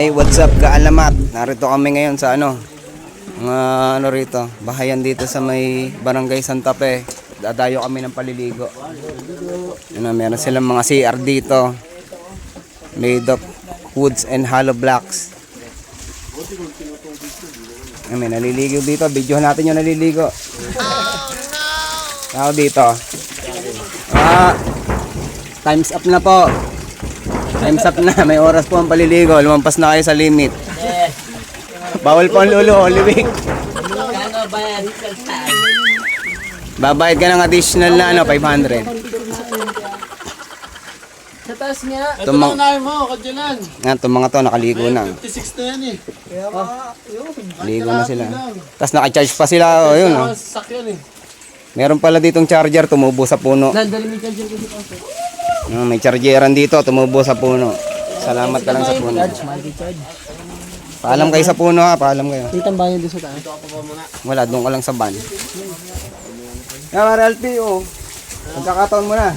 Hey, what's up kaalamat? Narito kami ngayon sa rito, bahayan dito sa may Barangay Santa Fe. Dadayo kami ng paliligo. Meron silang mga CR dito. Made of woods and hollow blocks. May naliligo dito. Videohan natin yung naliligo. Tao dito. Time's up na po. Time's up na. May oras po ang paliligo. Lumampas na kayo sa limit. Bawal po ang lulo. Holy week. Babayad ka ng additional na 500. Sa taas niya. Ito lang unahin mo, kadyalan. Itong mga to nakaligo na. 56 na yan eh. Ligo na sila. Tapos naka-charge pa sila. Yun, Sakyan eh. Meron pala ditong charger. Tumubo sa puno. Dali may charger ko dito. May chargeran dito. Tumubo sa puno. Salamat ka lang sa puno. Paalam kayo sa puno ha. Paalam kayo. Dito ang bayan doon sa taas. Wala, doon ka lang sa van. Para LP, pagkakataon mo na.